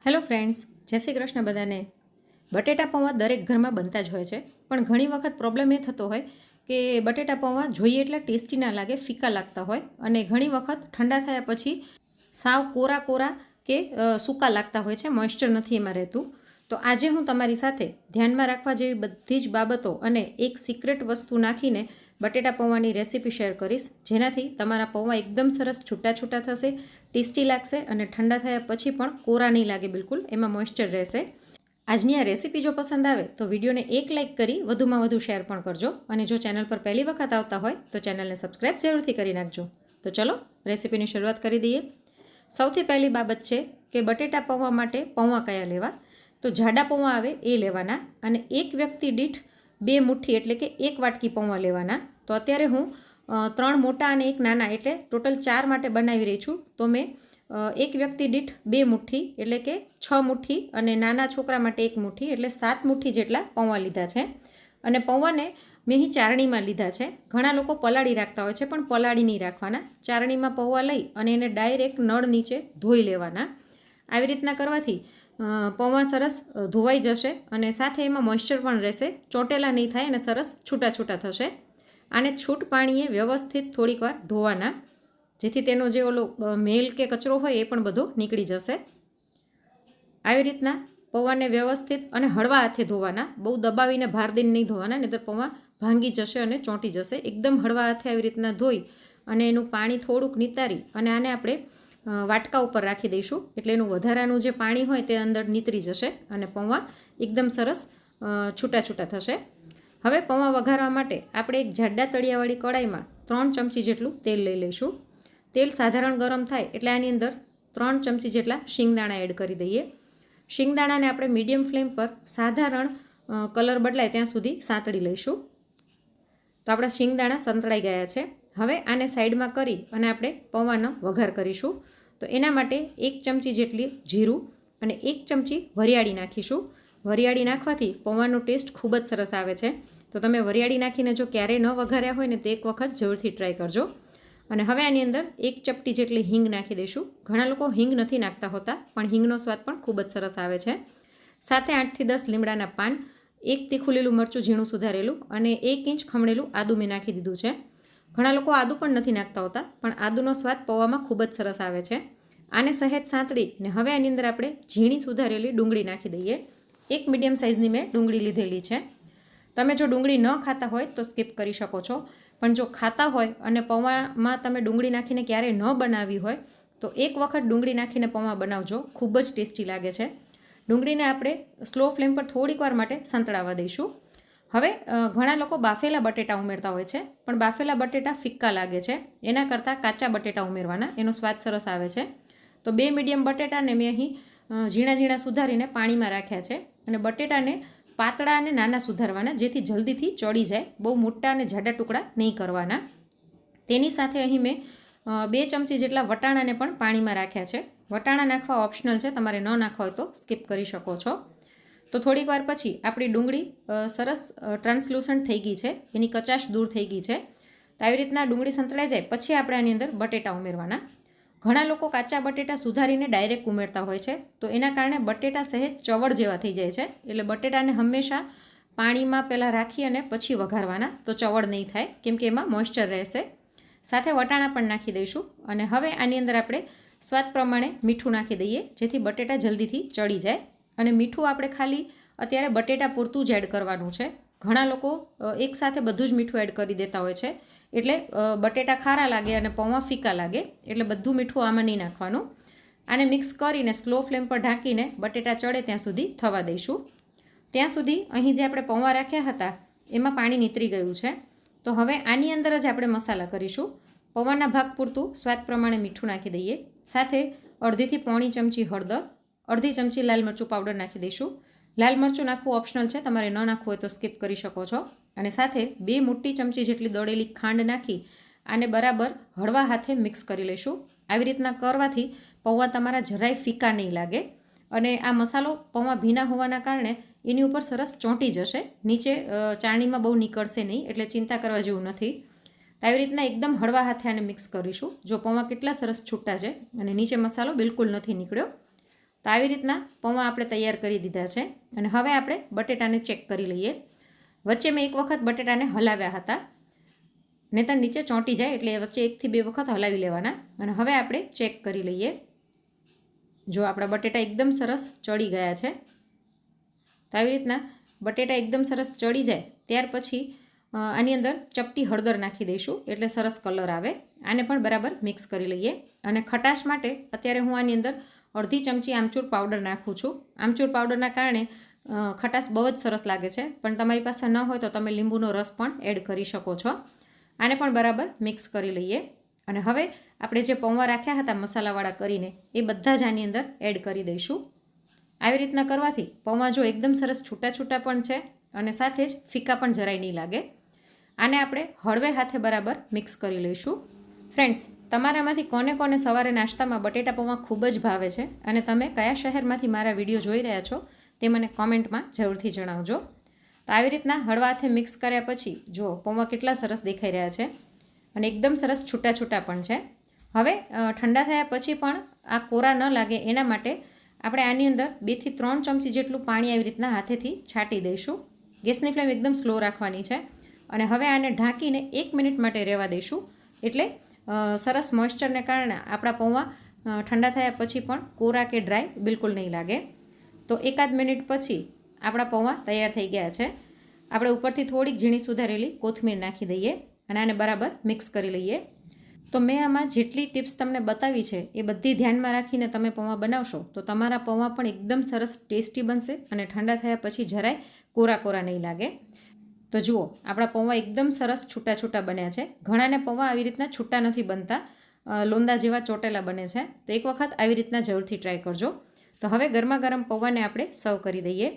Hello friends, જય શ્રી કૃષ્ણ બધાને. બટેટા પૌવા દરેક ઘરમાં બનતા જ હોય છે, પણ ઘણી વખત પ્રોબ્લેમ એ થતો હોય કે બટેટા પૌવા જોઈએ એટલા ટેસ્ટી ના લાગે, ફીકા લાગતા હોય અને ઘણી વખત ઠંડા થયા પછી સાવ કોરા કોરા કે સૂકા લાગતા હોય છે, મોઇશ્ચર નથી એમાં રહેતું. તો આજે હું તમારી સાથે ધ્યાનમાં રાખવા જેવી બધી જ બાબતો અને એક સિક્રેટ વસ્તુ નાખીને બટેટા પૌવાની રેસીપી શેર કરીશ, જેનાથી તમારા પૌવા એકદમ સરસ છૂટા છૂટા થશે, ટેસ્ટી લાગશે અને ઠંડા થયા પછી પણ કોરા નહીં લાગે, બિલકુલ એમાં મોઇશ્ચર રહેશે. આજની આ રેસીપી જો પસંદ આવે તો વિડીયોને એક લાઇક કરી વધુમાં વધુ શેર પણ કરજો અને જો ચેનલ પર પહેલી વખત આવતા હોય તો ચેનલને સબસ્ક્રાઈબ જરૂરથી કરી નાખજો. તો ચલો રેસીપીની શરૂઆત કરી દઈએ. સૌથી પહેલી બાબત છે કે બટેટા પૌવા માટે પૌવા કયા લેવા. તો જાડા પૌવા આવે એ લેવાના અને એક વ્યક્તિ દીઠ 2 મુઠ્ઠી એટલે કે 1 વાટકી પૌવા લેવાના. તો અત્યારે હું 3 મોટા અને 1 નાના એટલે ટોટલ 4 માટે બનાવી રહી છું. તો મેં એક વ્યક્તિ દીઠ 2 મુઠ્ઠી એટલે કે 6 મુઠ્ઠી અને નાના છોકરા માટે 1 મુઠ્ઠી એટલે 7 મુઠ્ઠી જેટલા પૌવા લીધા છે. અને પૌવાને મેં અહીં ચારણીમાં લીધા છે. ઘણા લોકો પલાળી રાખતા હોય છે, પણ પલાળી નહીં રાખવાના. ચારણીમાં પૌવા લઈ અને એને ડાયરેક્ટ નળ નીચે ધોઈ લેવાના. આવી રીતના કરવાથી પૌવા સરસ ધોવાઈ જશે અને સાથે એમાં મોઇશ્ચર પણ રહેશે, ચોટેલા નહીં થાય અને સરસ છૂટા છૂટા થશે. આને છૂટ પાણીએ વ્યવસ્થિત થોડીક વાર ધોવાના, જેથી તેનો જે ઓલો મેલ કે કચરો હોય એ પણ બધો નીકળી જશે. આવી રીતના પૌવાને વ્યવસ્થિત અને હળવા હાથે ધોવાના, બહુ દબાવીને ભાર દઈને નહીં ધોવાના, નહીં તો પૌવા ભાંગી જશે અને ચોંટી જશે. એકદમ હળવા હાથે આવી રીતના ધોઈ અને એનું પાણી થોડુંક નિતારી અને આને આપણે વાટકા ઉપર રાખી દઈશું, એટલે એનું વધારાનું જે પાણી હોય તે અંદર નીતરી જશે અને પૌવા એકદમ સરસ છૂટા છૂટા થશે. હવે પૌવા વઘારવા માટે આપણે એક જાડા તળિયાવાળી કડાઈમાં 3 ચમચી જેટલું તેલ લઈ લઈશું. તેલ સાધારણ ગરમ થાય એટલે આની અંદર 3 ચમચી જેટલા શિંગદાણા એડ કરી દઈએ. શિંગદાણાને આપણે મીડિયમ ફ્લેમ પર સાધારણ કલર બદલાય ત્યાં સુધી સાંતળી લઈશું. તો આપણા શિંગદાણા સંતળાઈ ગયા છે. હવે આને સાઈડમાં કરી અને આપણે પૌવાનો વઘાર કરીશું. તો એના માટે 1 ચમચી જેટલી જીરું અને 1 ચમચી વરિયાળી નાખીશું. વરિયાળી નાખવાથી પૌવાનો ટેસ્ટ ખૂબ જ સરસ આવે છે. તો તમે વરિયાળી નાખીને જો ક્યારેય ન વઘાર્યા હોય ને તો એક વખત જરૂરથી ટ્રાય કરજો. અને હવે આની અંદર 1 ચપટી જેટલી હિંગ નાખી દઈશું. ઘણા લોકો હિંગ નથી નાખતા હોતા, પણ હિંગનો સ્વાદ પણ ખૂબ જ સરસ આવે છે. સાથે 8 થી 10 લીમડાના પાન, 1 તીખું લીલું મરચું ઝીણું સુધારેલું અને 1 ઇંચ ખમણેલું આદું મેં નાખી દીધું છે. ઘણા લોકો આદું પણ નથી નાખતા હોતા, પણ આદુનો સ્વાદ પૌવામાં ખૂબ જ સરસ આવે છે. આને સહેજ સાંતળી ને હવે આની અંદર આપણે ઝીણી સુધારેલી ડુંગળી નાખી દઈએ. 1 મીડિયમ સાઇઝની મેં ડુંગળી લીધેલી છે. તમે જો ડુંગળી ન ખાતા હોય તો સ્કીપ કરી શકો છો, પણ જો ખાતા હોય અને પૌવામાં તમે ડુંગળી નાખીને ક્યારેય ન બનાવી હોય તો એક વખત ડુંગળી નાખીને પૌવા બનાવજો, ખૂબ જ ટેસ્ટી લાગે છે. ડુંગળીને આપણે સ્લો ફ્લેમ પર થોડીક વાર માટે સંતળાવવા દઈશું. હવે ઘણા લોકો બાફેલા બટેટા ઉમેરતા હોય છે, પણ બાફેલા બટેટા ફિક્કા લાગે છે. એના કરતાં કાચા બટેટા ઉમેરવાના, એનો સ્વાદ સરસ આવે છે. તો 2 મીડિયમ બટેટાને મેં અહીં ઝીણા ઝીણા સુધારીને પાણીમાં રાખ્યા છે અને બટેટાને પાતળા અને નાના સુધારવાના, જેથી જલ્દીથી ચડી જાય. બહુ મોટા અને જાડા ટુકડા નહીં કરવાના. તેની સાથે અહીં મેં 2 ચમચી જેટલા વટાણાને પણ પાણીમાં રાખ્યા છે. વટાણા નાખવા ઓપ્શનલ છે, તમારે ન નાખવા હોય તો સ્કીપ કરી શકો છો. તો થોડીક વાર પછી આપણી ડુંગળી સરસ ટ્રાન્સલ્યુસન્ટ થઈ ગઈ છે, એની કચાશ દૂર થઈ ગઈ છે. તો આવી રીતના ડુંગળી સંતળાઈ જાય પછી આપણે આની અંદર બટેટા ઉમેરવાના. ઘણા લોકો કાચા બટેટા સુધારીને ડાયરેક્ટ ઉમેરતા હોય છે, તો એના કારણે બટેટા સહેજ ચવડ જેવા થઈ જાય છે. એટલે બટેટાને હંમેશા પાણીમાં પહેલાં રાખી અને પછી વઘારવાના, તો ચવડ નહીં થાય, કેમ કે એમાં મોઇશ્ચર રહેશે. સાથે વટાણા પણ નાખી દઈશું અને હવે આની અંદર આપણે સ્વાદ પ્રમાણે મીઠું નાખી દઈએ, જેથી બટેટા જલ્દીથી ચડી જાય. અને મીઠું આપણે ખાલી અત્યારે બટેટા પૂરતું જ એડ કરવાનું છે. ઘણા લોકો એકસાથે બધું જ મીઠું એડ કરી દેતા હોય છે, એટલે બટેટા ખારા લાગે અને પૌવા ફીકા લાગે, એટલે બધું મીઠું આમાં નહીં નાખવાનું. આને મિક્સ કરીને સ્લો ફ્લેમ પર ઢાંકીને બટેટા ચડે ત્યાં સુધી થવા દઈશું. ત્યાં સુધી અહીં જે આપણે પૌવા રાખ્યા હતા એમાં પાણી નીતરી ગયું છે. તો હવે આની અંદર જ આપણે મસાલા કરીશું. પૌવાના ભાગ પૂરતું સ્વાદ પ્રમાણે મીઠું નાખી દઈએ. સાથે 1.5 થી 1.5 ચમચી હળદર, 1/2 ચમચી લાલ મરચું પાવડર નાખી દઈશું. લાલ મરચું નાખવું ઓપ્શનલ છે, તમારે ન નાખવું હોય તો સ્કીપ કરી શકો છો. અને સાથે 2 મોટી ચમચી જેટલી દળેલી ખાંડ નાખી આને બરાબર હળવા હાથે મિક્સ કરી લઈશું. આવી રીતના કરવાથી પૌવા તમારા જરાય ફીકા નહીં લાગે અને આ મસાલો પૌવા ભીના હોવાના કારણે એની ઉપર સરસ ચોંટી જશે, નીચે ચાળણીમાં બહુ નીકળશે નહીં, એટલે ચિંતા કરવા જેવું નથી. આવી રીતના એકદમ હળવા હાથે આને મિક્સ કરીશું. જો પૌવા કેટલા સરસ છૂટા છે અને નીચે મસાલો બિલકુલ નથી નીકળ્યો. તો આવી રીતના પૌવા આપણે તૈયાર કરી દીધા છે અને હવે આપણે બટેટાને ચેક કરી લઈએ. વચ્ચે મેં એક વખત બટેટાને હલાવ્યા હતા, નહીંતર નીચે ચોંટી જાય, એટલે વચ્ચે 1 થી 2 વખત હલાવી લેવાના. અને હવે આપણે ચેક કરી લઈએ. જો આપણા બટેટા એકદમ સરસ ચડી ગયા છે. તો આવી રીતના બટેટા એકદમ સરસ ચડી જાય ત્યાર પછી આની અંદર ચપટી હળદર નાખી દઈશું, એટલે સરસ કલર આવે. આને પણ બરાબર મિક્સ કરી લઈએ. અને ખટાશ માટે અત્યારે હું આની અંદર અડધી ચમચી આમચૂર પાવડર નાખું છું. આમચૂર પાવડરના કારણે ખટાશ બહુ જ સરસ લાગે છે, પણ તમારી પાસે ન હોય તો તમે લીંબુનો રસ પણ એડ કરી શકો છો. આને પણ બરાબર મિક્સ કરી લઈએ. અને હવે આપણે જે પૌવા રાખ્યા હતા મસાલાવાળા કરીને, એ બધા જ આની અંદર એડ કરી દઈશું. આવી રીતના કરવાથી પૌવા જો એકદમ સરસ છૂટા છૂટા પણ છે અને સાથે જ ફીકા પણ જરાય નહીં લાગે. આને આપણે હળવે હાથે બરાબર મિક્સ કરી લઈશું. ફ્રેન્ડ્સ, તમારામાંથી કોને કોને સવારે નાસ્તામાં બટેટા પૌવા ખૂબ જ ભાવે છે અને તમે કયા શહેરમાંથી મારા વિડીયો જોઈ રહ્યા છો તે મને કોમેન્ટમાં જરૂરથી જણાવજો. તો આવી રીતના હળવા હાથે મિક્સ કર્યા પછી જો પૌવા કેટલા સરસ દેખાઈ રહ્યા છે અને એકદમ સરસ છૂટા છૂટા પણ છે. હવે ઠંડા થયા પછી પણ આ કોરા ન લાગે એના માટે આપણે આની અંદર 2 થી 3 ચમચી જેટલું પાણી આવી રીતના હાથેથી છાંટી દઈશું. ગેસની ફ્લેમ એકદમ સ્લો રાખવાની છે અને હવે આને ઢાંકીને 1 મિનિટ માટે રહેવા દઈશું. એટલે સરસ મોઇશ્ચરને કારણે આપણા પૌવા ઠંડા થયા પછી પણ કોરા કે ડ્રાય બિલકુલ નહીં લાગે. તો 1-8 મિનિટ પછી આપણા પૌવા તૈયાર થઈ ગયા છે. આપણે ઉપરથી થોડીક ઝીણી સુધારેલી કોથમીર નાખી દઈએ અને આને બરાબર મિક્સ કરી લઈએ. તો મેં આમાં જેટલી ટિપ્સ તમને બતાવી છે એ બધી ધ્યાનમાં રાખીને તમે પૌવા બનાવશો તો તમારા પૌવા પણ એકદમ સરસ ટેસ્ટી બનશે અને ઠંડા થયા પછી જરાય કોરા કોરા નહીં લાગે. તો જુઓ, આપણા પૌવા એકદમ સરસ છૂટા છૂટા બન્યા છે. ઘણાને પૌવા આવી રીતના છૂટા નથી બનતા, લોંદા જેવા ચોટેલા બને છે. તો એક વખત આવી રીતના જરૂરથી ટ્રાય કરજો. તો હવે ગરમા ગરમ પૌવાને આપણે સર્વ કરી દઈએ.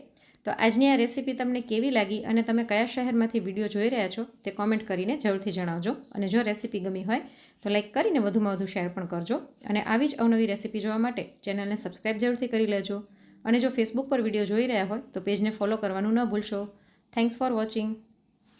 તો આજની આ રેસીપી તમને કેવી લાગી અને તમે કયા શહેરમાંથી વિડીયો જોઈ રહ્યા છો તે કોમેન્ટ કરીને જરૂરથી જણાવજો. અને જો રેસીપી ગમી હોય તો લાઈક કરીને વધુમાં વધુ શેર પણ કરજો. અને આવી જ અવનવી રેસીપી જોવા માટે ચેનલને સબસ્ક્રાઈબ જરૂરથી કરી લેજો. અને જો ફેસબુક પર વિડીયો જોઈ રહ્યા હોય તો પેજને ફોલો કરવાનું ન ભૂલશો. Thanks for watching.